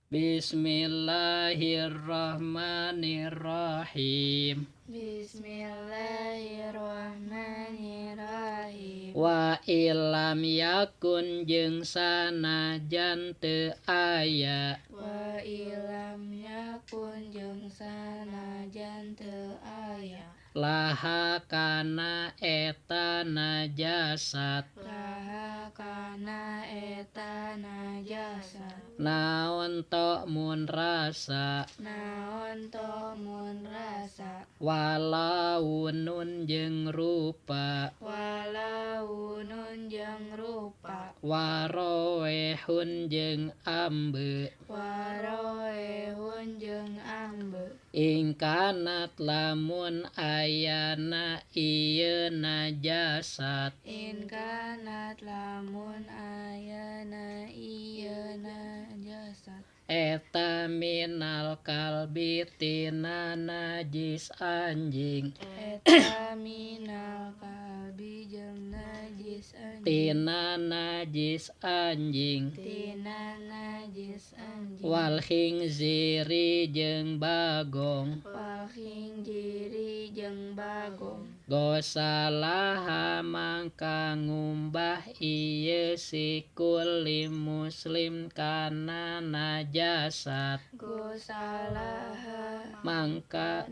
Bismillahirrahmanirrahim. Bismillahirrahmanirrahim. Wa ilam yakun jeung sanajan teu aya. Wa ilam yakun jeung sanajan teu aya. Laha kana eta najasat. Laha kana eta najasat. Naon to mun rasa. Naon to mun rasa. Walaunun jeung rupa. Walaunun jeung rupa. Waroehun jeung ambe. Waroehun jeung ambe. Ingkanat lamun ayana ieu najasat. Ingkanat lamun ayana ieu najasat. Eta minal kalbi tina najis anjing. Eta minal kalbi jeung najis anjing. Tina najis anjing. Tina najis anjing. Wal khinziri jeung bagong. Wal khinziri jeung bagong. Gosalaha mangka ngumbah ieu si kulli muslim kana najasat. Gosalaha Mangka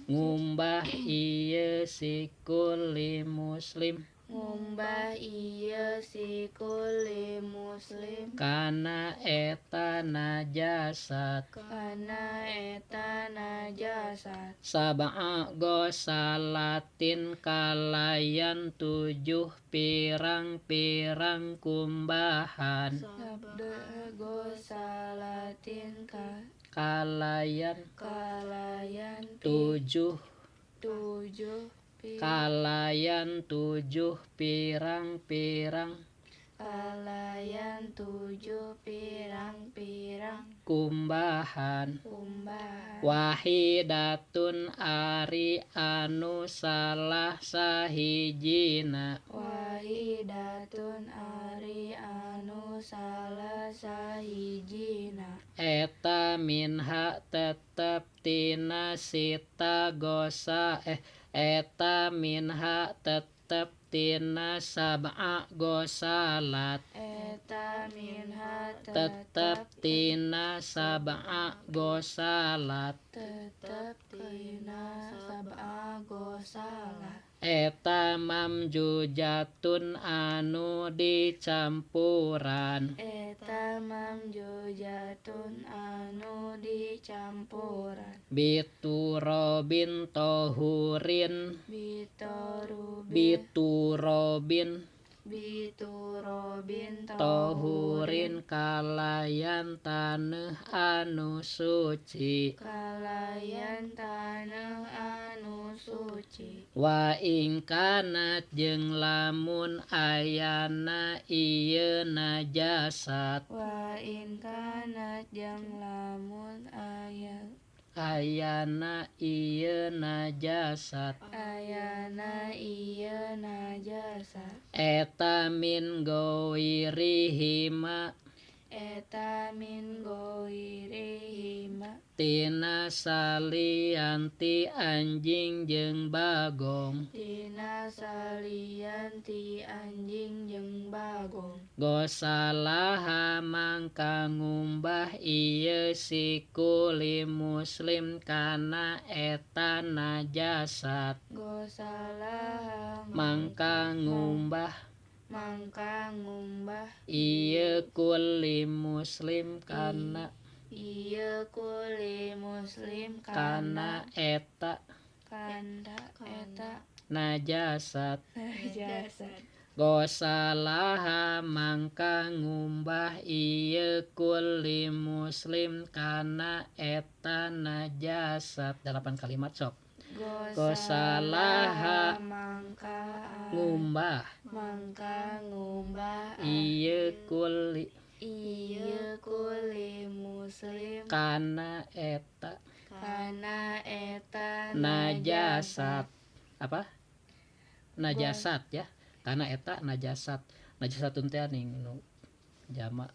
ngumbah ieu si kulli muslim. Ngumbah ieu si kulli muslim. Kana eta najasat. Kana eta najasat. Sab'a gosalatin kalayan 7 pirang-pirang kumbahan. Sabda gosalatin Kalayan kalayan 7 kalayan 7 pirang-pirang kalayan 7 pirang-pirang kumbahan. kumbahan. Wahidatun ari anu salah sahijina. Wahidatun ari anu salah sahijina. Eta minha tetep tina sita gosa eta minha tetep tina sab'a gosalat. Eta minha Tetep tina sab'a gosalat. tetep tina sab'a gosalat. Eta mamjujatun anu dicampuran. Eta mamjujatun anu dicampuran. Biturobin tohurin. Biturobin Tohurin kalayan taneuh anu suci. kalayan taneuh anu suci. Wa ingkanat jeung lamun ayana ieu najasat. Wa ingkanat jeung lamun Ayana ieu najasat. ayana ieu najasat. Eta min goirihima. Eta min goirihima. Tina salianti anjing jeung bagong. Tina salian ti anjing jeung bagong. Gosalaha mangka ngumbah ieu si kulli muslim kana eta najasat. Gosalaha Mangka ngumbah ieu kulli muslim kana ieu kulli muslim kana eta najasat. najasat. Gosalaha mangka ngumbah ieu kulli muslim kana eta najasat. 8 kalimat sok. Gosalaha ngumbah ieu kulli muslim kana eta najasat. Apa? Najasat ya. Kana eta najasat. Najasatun teh ning nu jama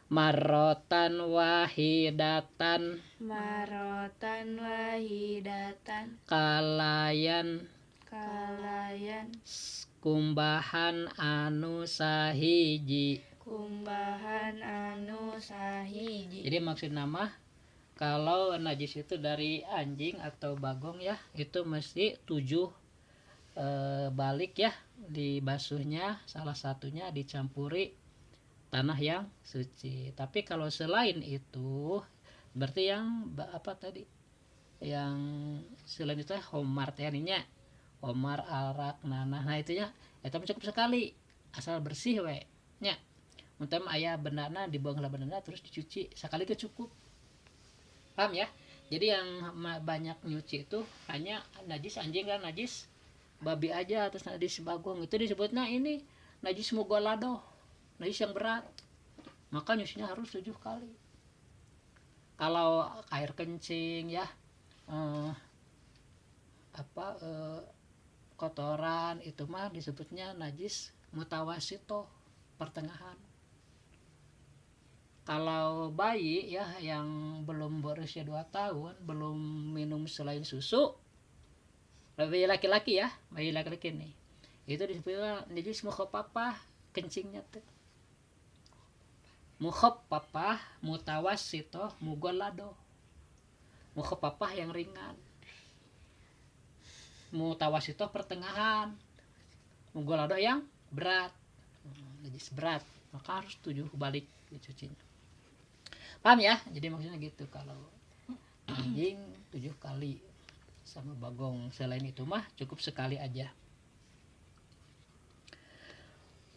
Marotan wahidatan marotan wahidatan kalayan kalayan kumbahan anu sahiji. kumbahan anu sahiji. Jadi maksud nama kalau najis itu dari anjing atau bagong ya, itu mesti 7 balik ya, dibasuhnya salah satunya dicampuri tanah yang suci. Tapi kalau selain itu berarti yang apa tadi, yang selain itu homar tehnya, homar arak nanah, nah itu ya itu cukup sekali asal bersih we nya. Muntem ayah bendana dibuang lah bendana terus dicuci sekali itu cukup. Paham ya? Jadi yang banyak nyuci itu hanya najis anjing dan najis babi aja, terus najis bagong itu disebutnya ini najis mugolado, najis yang berat, maka nyucinya harus 7 kali. Kalau air kencing ya kotoran itu mah disebutnya najis mutawasito, pertengahan. Kalau bayi ya yang belum berusia 2 tahun, belum minum selain susu, bayi laki-laki ya, bayi laki-laki nih, itu disebutnya najis mukhafafah, kencingnya tuh mukhafafah, mutawassito, mugolado. Mukhafafah yang ringan, mutawassito pertengahan, mugolado yang berat, najis berat, maka harus 7 balik dicucinya. Paham ya? Jadi maksudnya gitu, kalau anjing 7 kali sama bagong, selain itu mah cukup sekali aja.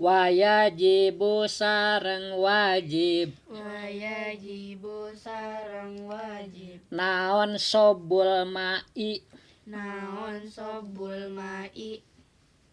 Wayajibu sareng wajib wayajibu sareng wajib naon sobul mai naon sobul mai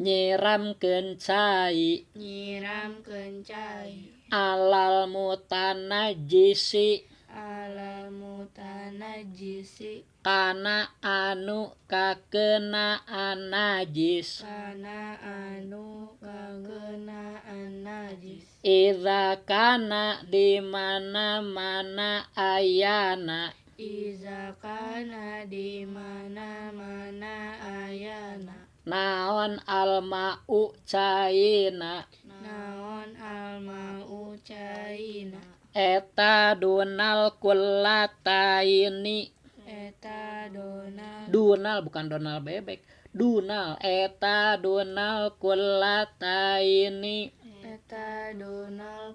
nyiramkeun cai nyiramkeun cai alal mutanajjisi alal mutanajjisi kana anu kakenaan najis kana anu kakenaan najis idza kana di mana-mana ayana iza kana di mana-mana ayana naon almau caina naon almau caina eta dunal kullataini eta donal dunal bukan donal bebek, dunal eta dunal kullataini eta donal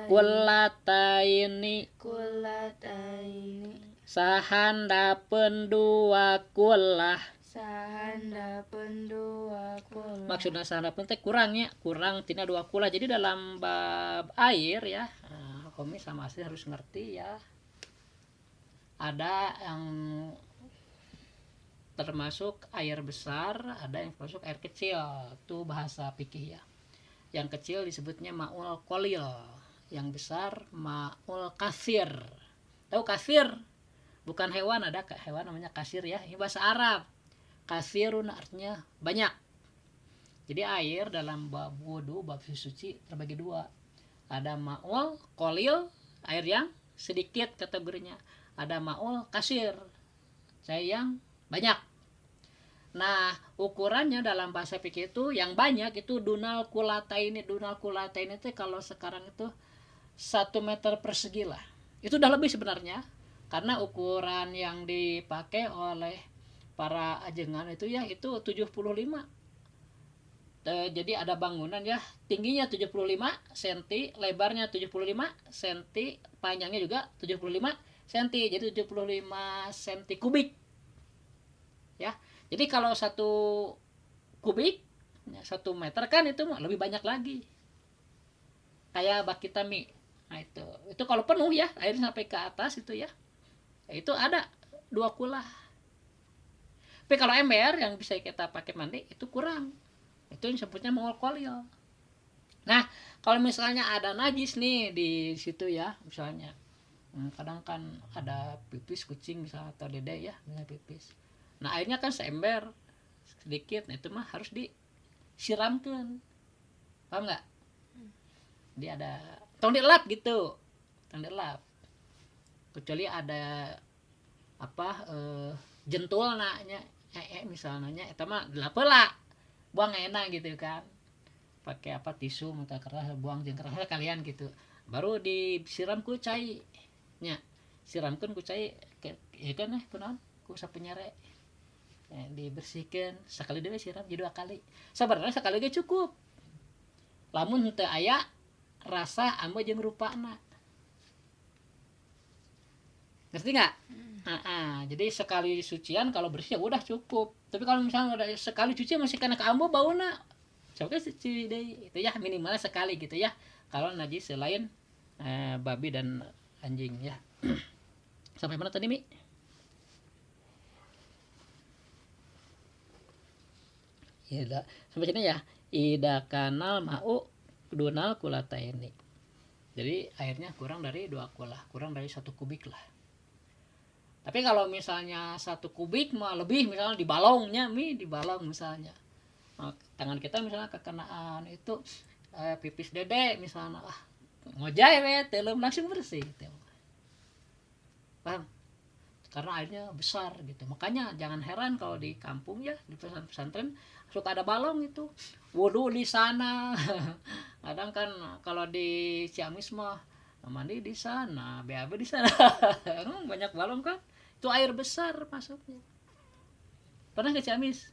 kullataini kulataini sahandapeun dua kullah. sahandapeun dua kullah Maksudna sahandapeun teh kurangnya, kurang tina 2 kullah. Jadi dalam bab air ya, Komi sama Asri harus ngerti ya. Ada yang termasuk air besar, ada yang termasuk air kecil. Itu bahasa fikih ya. Yang kecil disebutnya ma'ul qalil, yang besar ma'ul kasir. Tahu kasir? Bukan hewan, ada hewan namanya kasir ya. Ini bahasa Arab. Kasirun artinya banyak. Jadi air dalam bab wudu, bab suci terbagi 2. Ada ma'ul qalil, air yang sedikit kategorinya. Ada ma'ul kasir, air yang banyak. Nah, ukurannya dalam bahasa fikih itu yang banyak itu dunal kulataini. Dunal kulataini itu kalau sekarang itu 1 meter persegi lah. Itu udah lebih sebenarnya. Karena ukuran yang dipakai oleh para ajengan itu ya itu 75. Jadi ada bangunan ya, tingginya 75 cm, lebarnya 75 cm, panjangnya juga 75 cm. Jadi 75 cm kubik. Ya. Jadi kalau 1 kubik 1 meter kan itu lebih banyak lagi. Kayak bak kita mie. Nah itu kalau penuh ya, air sampai ke atas itu ya. Itu ada 2 kullah. Tapi kalau ember yang bisa kita pakai mandi itu kurang. Itu disebutnya ma'ul qalil. Nah, kalau misalnya ada najis nih di situ ya, misalnya kadang kan ada pipis kucing misalnya atau dede ya, misalnya pipis. Nah, airnya kan seember sedikit, nah itu mah harus disiramkan. Paham nggak? Dia ada tong dielap gitu, tong dielap. Kecuali ada apa jentul nya misalnya eta mah dilap heula buang enak gitu kan, pakai apa tisu mata keras buang jeung kerasnya kalian gitu, baru disiram ku cai nya, siramkeun ku cai ieu kan kunaon ku sapenyere dibersihkeun sakali deui siram jadi 2 kali, sabarna sakali ge cukup lamun teu aya rasa amba jeung rupana, ngerti nggak? Jadi sekali sucian kalau bersih ya udah cukup. Tapi kalau misalnya udah sekali cuci masih kena ke ambo bauna, coba cuci deh itu ya minimal sekali gitu ya. Kalau najis selain babi dan anjing ya. Sampai mana tadi Mi? Ida sampai sini ya. Ida kanal mau dunal kulata ini. Jadi airnya kurang dari 2 kula, kurang dari 1 kubik lah. Tapi kalau misalnya 1 kubik mah lebih, misalnya di balongnya Mi, di balong misalnya. Nah, tangan kita misalnya kekenaan itu pipis dede misalnya, ngojay we telum langsung bersih gitu. Paham? Karena airnya besar gitu. Makanya jangan heran kalau di kampung ya, di pesantren suka ada balong itu. Wudu di sana. Kadang kan kalau di Ciamis mah mandi di sana, BAB di sana. Banyak balong kan? Itu air besar masuknya. Pernah ke Ciamis?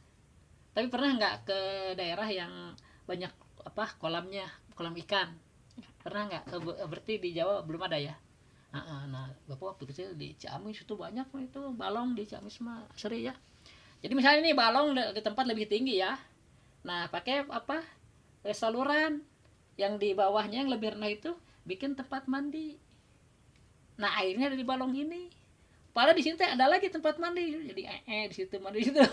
Tapi pernah nggak ke daerah yang banyak apa kolamnya, kolam ikan? Pernah nggak? Berarti di Jawa belum ada ya? Nah, Bapak waktu kecil di Ciamis itu banyak itu balong di Ciamis mah seri ya. Jadi misalnya ini balong di tempat lebih tinggi ya. Nah, pakai apa? Saluran yang di bawahnya yang lebih rendah itu bikin tempat mandi. Nah, airnya ada di balong ini. Padahal di sini ada lagi tempat mandi. Jadi di situ mandi di situ.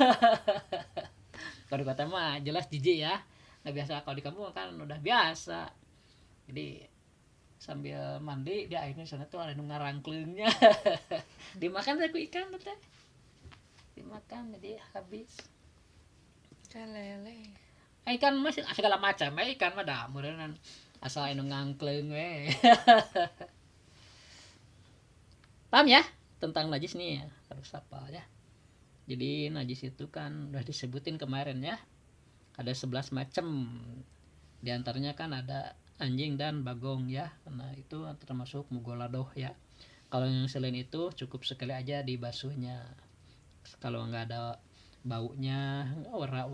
Kalau di kota mah jelas jijik ya. Nggak biasa, kalau di kampung kan udah biasa. Jadi sambil mandi di airnya sana tuh ada ngarangklingnya. Dimakan aku ikan teh. Dimakan jadi habis. Ikan lele. Ikan masih segala macam, ikan mah dah meureun asal anu ngangkleung we. Paham ya tentang najis nih ya, harus hafal ya. Jadi najis itu kan udah disebutin kemarin ya. Ada 11 macam. Di antaranya kan ada anjing dan bagong ya. Nah, itu termasuk mugoladoh ya. Kalau yang selain itu cukup sekali aja dibasuhnya. Kalau nggak ada baunya,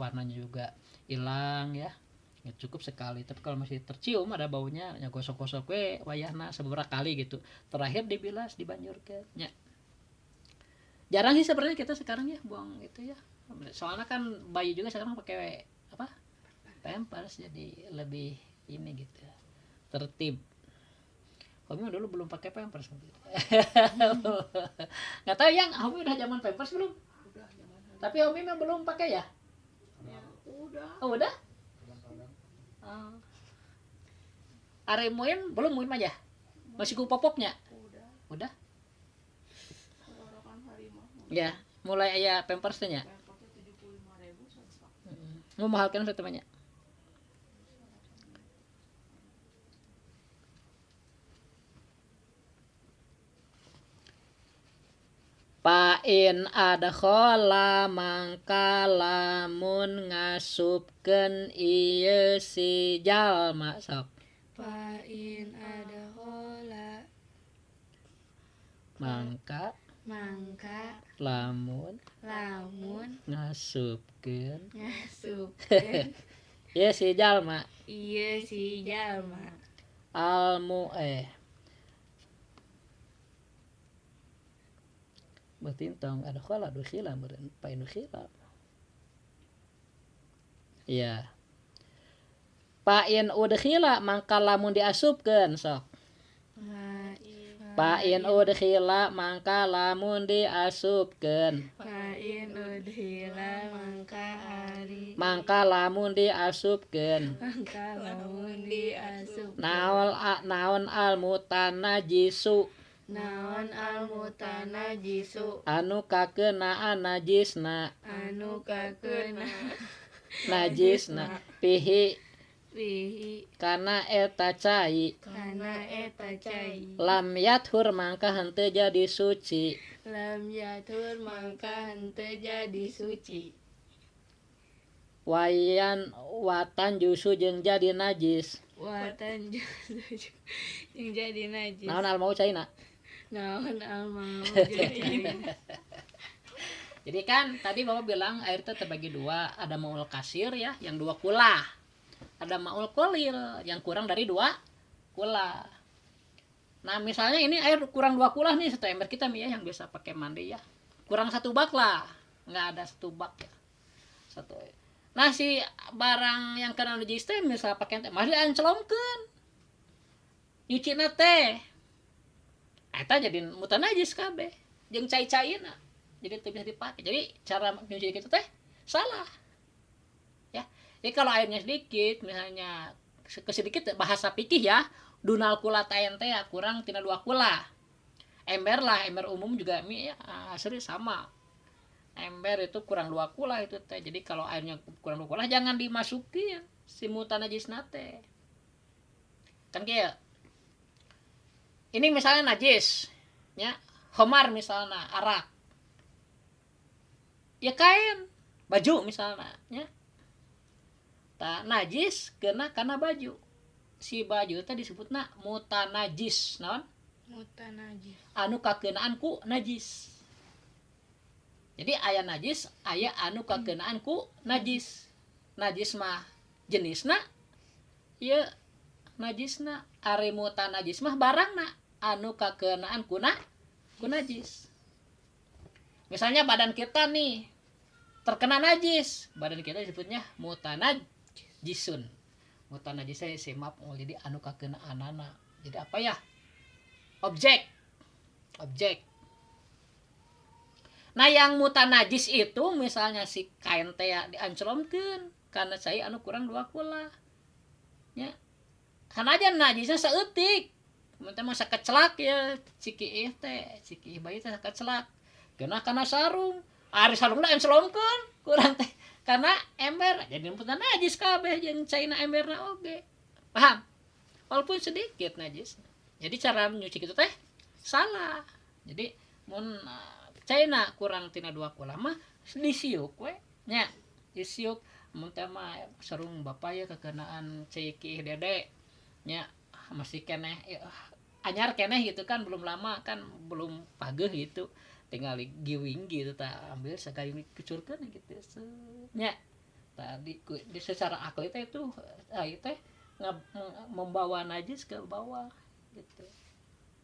warnanya juga hilang ya. Ya cukup sekali. Tapi kalau masih tercium ada baunya, ya gosok-gosok we wayahna beberapa kali gitu. Terakhir dibilas, dibanjurkeun nya. Jarang sih sebenarnya kita sekarang ya buang itu ya. Soalnya kan bayi juga sekarang pakai apa? Pampers, jadi lebih ini gitu. Tertib. Homi dulu belum pakai pampers. Nggak tahu yang Homi udah zaman pampers belum? Udah zaman. Tapi Homi memang belum pakai ya? Ya, udah. Oh udah? Are muin belum muin aja? Masih ku popoknya? Udah. Udah? Tenggorokan harimau. Ya, mulai aya pampersnya. Pampersnya 75.000 satu. Mau mahal kan satu banyak? Pain adkhala mangka lamun ngasupkeun ieu si jalma sok. Pain ada hola Mangka mangka lamun lamun ngasupkeun ngasupkeun ieu si jalma ieu si jalma almu berarti tong adkhala dukhila meureun pain dukhila. Iya. Pain udkhila mangka lamun diasupkeun sok. Pain udkhila mangka lamun diasupkeun. Pain udhila mangka ari Mangka lamun diasupkeun. mangka lamun diasup Naon al mutanajisu naon al mutanajisu anu kakeunaan najisna anu kakeuna najisna pihi fihi Kana eta cai kana eta cai lam yathur mangka henteu jadi suci. lam yatur mangka henteu jadi suci Wayan watan jusu jeung jadi najis. watan jusu yang jadi najis Naon al mau caina? naon al mau jadi Jadi kan tadi Bapak bilang air itu terbagi dua, ada maul kasir ya, yang 2 kula. Ada maul kolil yang kurang dari 2 kula. Nah, misalnya ini air kurang 2 kula nih, 1 ember kita nih ya yang biasa pakai mandi ya. Kurang 1 bak lah. Nggak ada 1 bak ya. Satu. Nah, si barang yang kena najis teh misalnya pakai teh mah diancelomkeun. Nyucina teh. Eta jadi mutan najis kabeh. Jeung cai-caina. Jadi itu bisa dipakai. Jadi cara nyuci kita teh salah. Ya. Jadi kalau airnya sedikit, misalnya kesedikit bahasa pikih ya, dunal kula taen teh kurang tina 2 kula. Ember lah, ember umum juga ya, serius sama. Ember itu kurang 2 kula itu teh. Jadi kalau airnya kurang 2 kula jangan dimasukin si mutan najisna teh. Kan kieu. Ini misalnya najis, ya. Khamar misalnya, arak. Ya kain, baju misalnya, ya. Tah najis kena karena baju. Si baju teh disebutna mutanajis, naon? mutan najis Anu kakeunaan ku najis. Jadi aya najis, aya anu kakeunaan ku najis. Najis mah jenisna ieu najisna, ari mutanajis mah barangna anu kakeunaan ku najis. Misalnya badan kita nih terkena najis, badan kita disebutnya mutanajisun. Mutanajisnya semap jadi anu kakeunaan. Jadi apa ya? Objek. Nah, yang mutanajis itu misalnya si kain teh diancelomkeun karena saya anu kurang 2 kula. Ya. Kana aja najisnya saeutik. Mun teh mah sakecelak ya ciki bayi teh sakecelak. Kana sarung. Ari sarungna ancelomkeun kurang teh karena ember jadi mutan najis kabeh jeung caina emberna oge. Paham? Walaupun sedikit najis. Jadi cara nyuci kitu teh salah. Jadi mun caina kurang tina 2 kula mah disiuk we nya. Disiuk mun teh mah sarung bapa ya kekenaan ciki dede nya masih keneh anyar keneh gitu kan belum lama kan belum pageuh gitu. Tinggal giwing gitu tak ambil sekali kucurkan gitu nya tadi secara akli teh itu teh membawa najis ke bawah gitu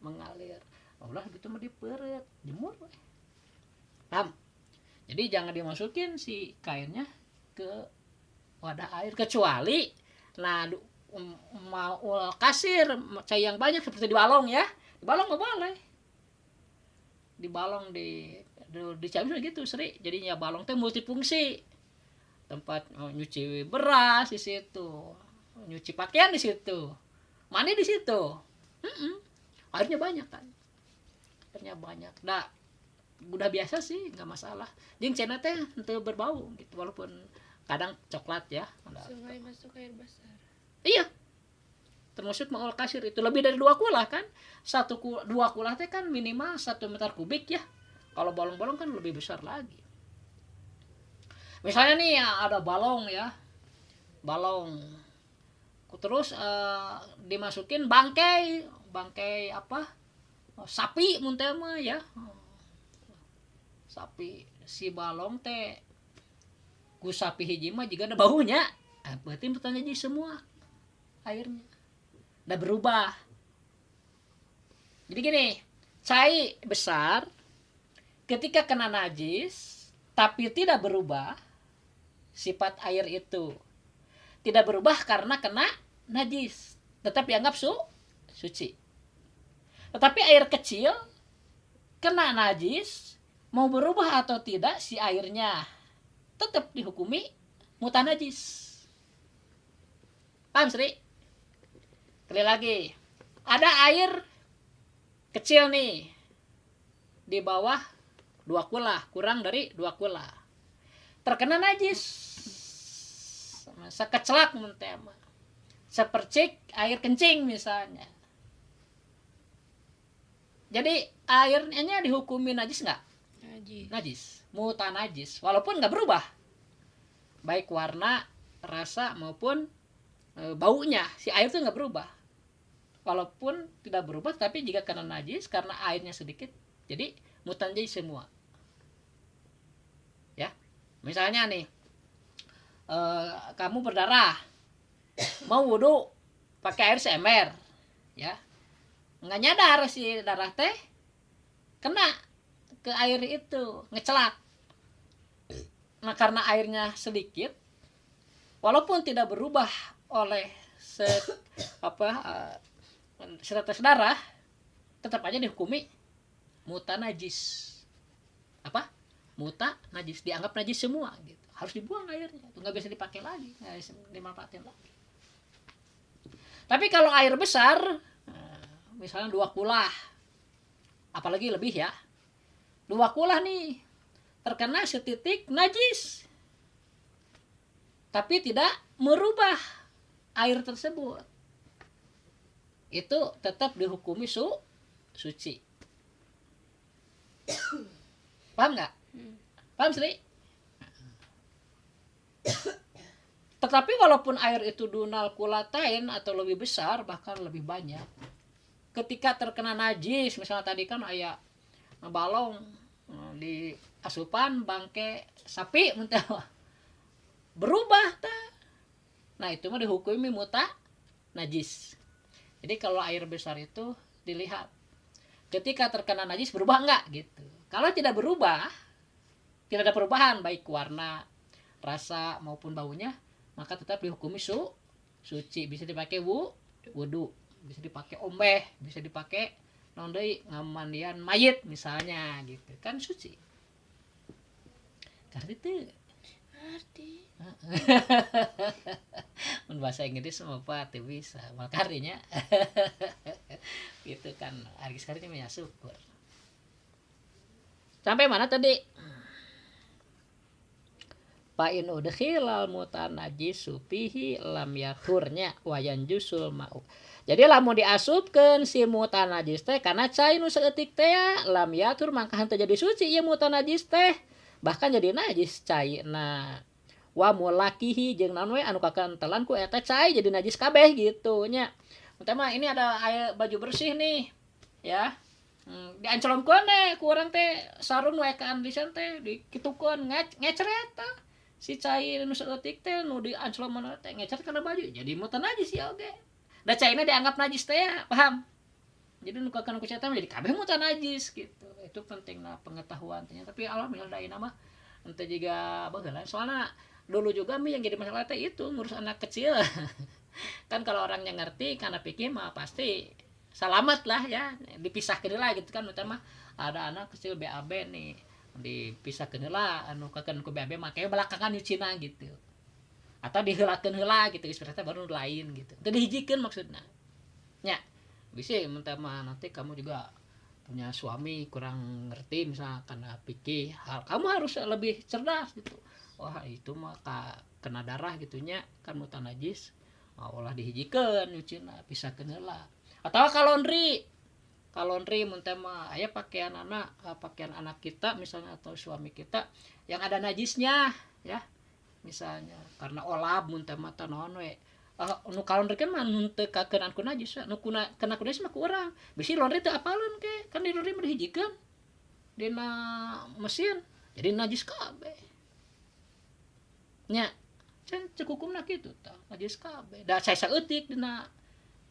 mengalir Allah gitu mah dipeureut jemur paham. Jadi jangan dimasukin si kainnya ke wadah air kecuali nah mau kasir cai yang banyak seperti di balong ya, di balong nggak boleh, di balong di cabai gitu seri jadinya balong teh multifungsi tempat nyuci beras di situ, nyuci pakaian di situ, mandi di situ. Airnya banyak kan, airnya banyak. Nah, udah biasa sih nggak masalah. Jeung cenah teh henteu berbau gitu walaupun kadang coklat ya. sungai masuk air besar Iya. Termasuk maul kasir itu lebih dari 2 kula kan. 2 kula teh kan minimal 1 meter kubik ya. Kalau balong-balong kan lebih besar lagi. Misalnya nih ada balong ya. Balong. Terus dimasukin bangkai apa? Sapi mun teh mah ya. Sapi si balong teh ku sapi hiji mah juga ada baunya. Berarti pertanyaan semua airnya udah berubah. Jadi gini, cai besar ketika kena najis tapi tidak berubah sifat air itu. Tidak berubah karena kena najis, tetap dianggap suci. Tetapi air kecil kena najis mau berubah atau tidak si airnya tetap dihukumi mutan najis. Paham Sri? Kali lagi, ada air kecil nih di bawah 2 kula, kurang dari 2 kula, terkena najis, sekecelak mun teh mah. sepercik air kencing misalnya. Jadi airnya dihukumi najis nggak? Najis, mutanajis, walaupun nggak berubah, baik warna, rasa maupun baunya, si air itu nggak berubah, walaupun tidak berubah, tapi jika karena najis, karena airnya sedikit, jadi mutanajis semua. Ya, misalnya nih, kamu berdarah, mau wudhu pakai air seember, ya, nggak nyadar si darah teh kena ke air itu, ngecelak. Nah, karena airnya sedikit, walaupun tidak berubah oleh setetes darah, tetap aja dihukumi mutanajis. Apa? Mutanajis, dianggap najis semua gitu. Harus dibuang airnya, itu nggak bisa dipakai lagi, nggak bisa dimanfaatin lagi. Tapi kalau air besar, misalnya 2 kulah, apalagi lebih ya, 2 kulah nih terkena setitik najis, tapi tidak merubah air tersebut, itu tetap dihukumi suci. Paham nggak? Paham Sri? Tetapi walaupun air itu dunal kulatain atau lebih besar, bahkan lebih banyak, ketika terkena najis, misalnya tadi kan aya balong di asupan bangke sapi berubah ta. Nah, itu mah dihukumi muta najis. Jadi kalau air besar itu dilihat ketika terkena najis berubah enggak gitu. Kalau tidak berubah, tidak ada perubahan baik warna, rasa maupun baunya, maka tetap dihukumi suci, bisa dipakai wudu, bisa dipakai ombeh, bisa dipakai naon deui ngamandian mayit misalnya gitu. Kan suci. Karena itu Ngerti. mun bahasa Inggris mah apa teu bisa, makarinya gitu kan. Ari sekalinya mah syukur. Sampai mana tadi? Fa in udkhilal mutanajjisu fihi lam yakhurnya wa yanjusul ma'u. Jadi lamun diasupkeun si mutanajis teh kana cai nu saeutik teh lam yatur mangka henteu jadi suci ieu mutanajis teh, bahkan jadi najis caina. Wa mulakihi jeung naon we anu kakentelan ku eta cai jadi najis kabeh gitu nya. Utama ini ada air baju bersih nih, ya. Diancolomkeun deh ku urang teh sarung we ka andisan teh dikitukeun ngeceret tah. Si cai nu saeutik teh nu diancolomna teh ngeceret kana baju jadi mutanajis ya oge. Da caina dianggap najis teh ya, paham? Jadi nu kakeun ku eta jadi kabeh mutanajis gitu. Itu pentingna pengetahuan teh. Tapi alhamdulillah da ayeuna mah henteu jiga baheula. Soalna dulu juga mi yang jadi masalah teh itu ngurus anak kecil. Kan kalau orang yang ngerti karena pikir mah pasti selamat lah ya, dipisahkeun lah gitu kan. Utama ada anak kecil BAB nih, dipisahkeun heula anu kakeun ku BAB make belakangan nyucina gitu. Atau diheulakeun heula gitu, istilahnya baru lain gitu. Teu dihijikeun maksudna. Nya, bisa mentah mah nanti kamu juga punya suami kurang ngerti misalnya karena pikir kamu harus lebih cerdas gitu. Wah, itu mah kena darah gitunya kan mutanajis. Olah dihijikeun nyucina, pisahkeun heula. Atau kalondri muntah mah aya pakaian anak kita misalnya atau suami kita yang ada najisnya ya, misalnya karena olab muntah mata naon we nu kalondri kan mah teu kakeunaan ku najis nu kena ku najis mah ku urang bisi laundry teu apaleun ke kan di laundry mah dihijikeun dina mesin jadi najis kabeh nya can ceuk hukumna kitu tah najis kabeh da cai saeutik dina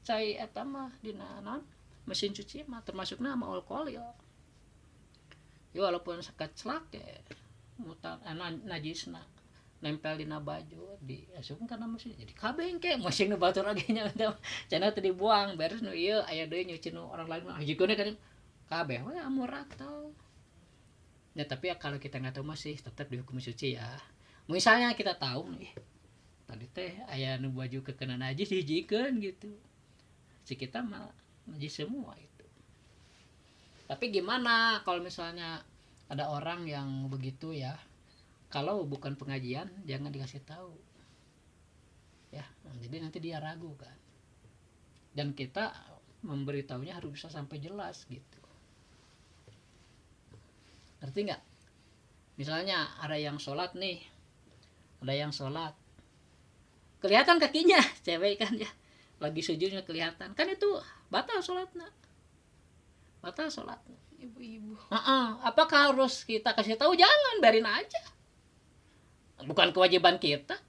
cai eta mah dina naon mesin cuci mah termasukna mah alkohol ya. Ya walaupun sekeclak ya mutan najisna nempel dina baju diasupkeun kana mesin jadi kabeh engke mesin nu batur lagi nya cenah teu dibuang beres nu ieu aya deui nyuci nu orang lain mah hijikeun kan kabeh we amurat tau. Ya tapi ya, kalau kita enggak tahu masih tetap dihukum suci ya. Misalnya kita tahu nih tadi teh aya nu baju kekena najis dihijikeun gitu. Si kita mah najis semua itu. Tapi gimana kalau misalnya ada orang yang begitu ya, kalau bukan pengajian jangan dikasih tahu. ya. Jadi nanti dia ragu kan, dan kita memberitahunya harus bisa sampai jelas gitu. Ngerti nggak? Misalnya ada yang sholat nih, kelihatan kakinya cewek kan ya, lagi sujudnya kelihatan kan, itu batal sholatnya. Ibu-ibu. Apakah harus kita kasih tahu? Jangan, biarin aja, bukan kewajiban kita.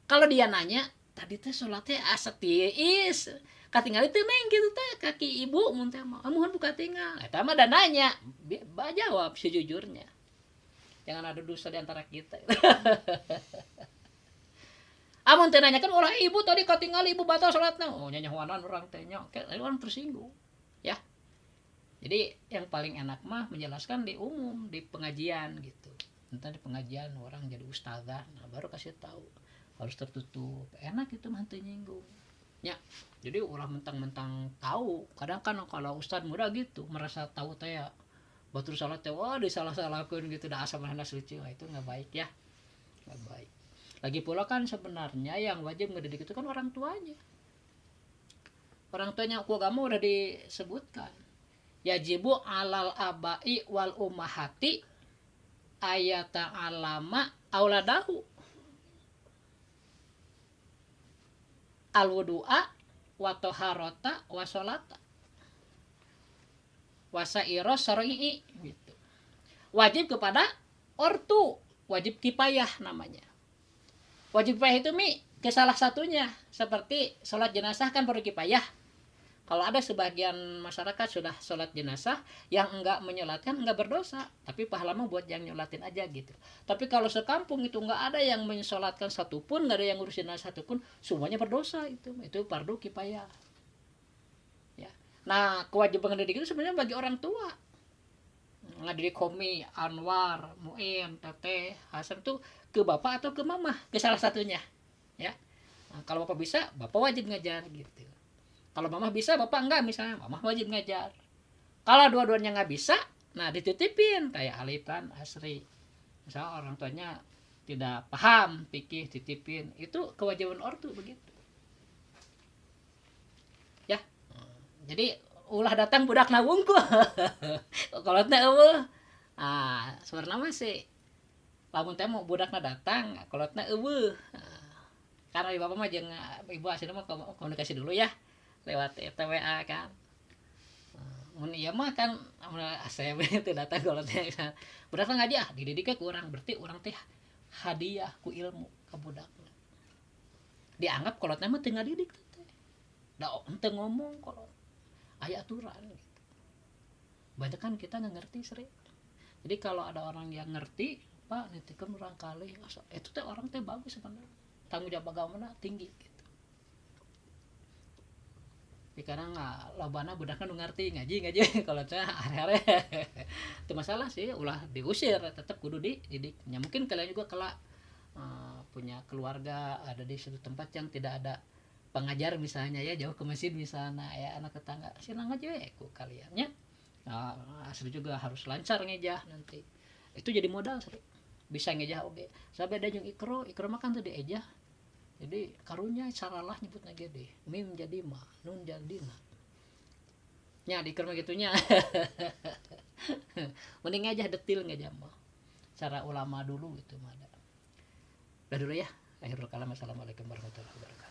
Kalau dia nanya, tadi teh sholatnya asa tiis katinggal itu neng gitu teh kaki ibu muntah mau mohon buka tinggal, eta mah dan nanya jawab sejujurnya, jangan ada dusta di antara kita. Amun teh nanya kan orang ibu tadi katinggal ibu batal sholatnya, oh nyanyawanan orang teh nya kayak orang tersinggung ya. Jadi yang paling enak mah menjelaskan di umum, di pengajian gitu. Entah di pengajian orang jadi ustazah, nah baru kasih tahu harus tertutup, enak itu mah teu nyinggung ya. Jadi orang mentang-mentang tahu, kadang kan kalau ustaz muda gitu merasa tahu teh ya, batur salat teh wah disalah-salahkeun gitu, dah asal mana lucu, itu nggak baik ya, nggak baik. Lagi pula kan sebenarnya yang wajib ngedidik itu kan orang tuanya. Orang tuanya aku kamu udah disebutkan, yajibu alal abai wal ummahati ayata alama auladahu al-wudu'a wa taharata wa sholata wa saira syar'i gitu. Wajib kepada ortu, wajib kifayah namanya. Wajib kifayah itu ke salah satunya, seperti sholat jenazah kan fardu kifayah. Kalau ada sebagian masyarakat sudah sholat jenazah, yang enggak menyolatkan enggak berdosa, tapi pahalanya buat yang nyolatin aja gitu. Tapi kalau sekampung itu enggak ada yang menyolatkan satupun, enggak ada yang ngurusin jenazah satupun, semuanya berdosa itu fardu kifayah. Ya. Nah, kewajiban ngedidik itu sebenarnya bagi orang tua. Ngadidik Komi, Anwar, Muin, Teteh, Hasan tuh ke bapak atau ke mama, ke salah satunya. Ya. Nah, kalau bapak bisa, bapak wajib ngajar gitu. Kalau mama bisa, bapak enggak, misalnya mama wajib ngajar. Kalau dua-duanya nggak bisa, nah dititipin kayak Alif kan, Asri. Misalnya orang tuanya tidak paham fikih, titipin. Itu kewajiban ortu begitu. Ya. Jadi ulah datang budak nawungku. Kalau teh eueuh. Sebenarnya mah sih lamun teh mau budakna datang, kalau teh eueuh. Karena bapak mah jeung ibu asli mah komunikasi dulu ya. Lewat TWA kan. Mun ieu mah kan ACB teh datang kalau teh budak ngaji dididiknya kurang, berarti urang teh hadiah ku ilmu ka budakna. Dianggap kalau teh mah teu ngadidik teh. Da teu ngomong kalau aya aturan gitu. Banyak kan kita nggak ngerti sering. Jadi kalau ada orang yang ngerti, Pak nitikeun urang kali, itu teh orang teh bagus sebenarnya. Tanggung jawab agamana tinggi gitu. Karena nggak lobana budaknya nu ngerti ngaji kalau saya are-are itu masalah sih, ulah diusir, tetap kudu dididik. Ya mungkin kalian juga kelak punya keluarga ada di suatu tempat yang tidak ada pengajar misalnya ya, jauh ke masjid misalnya ya, anak tetangga silang aja ya ku kaliannya. Asli juga harus lancar ngejah nanti. Itu jadi modal sering. Bisa ngejah oge. Sabeda jeung ikro mah kan teu diejah. Jadi karunya saralah nyebutna gede, mim jadi ma, nun jadi na. Nya di keur gitunya. Mending aja detil ngejah mah. Cara ulama dulu itu mah ada. Udah dulu ya. Akhirul kalam. Assalamualaikum warahmatullahi wabarakatuh.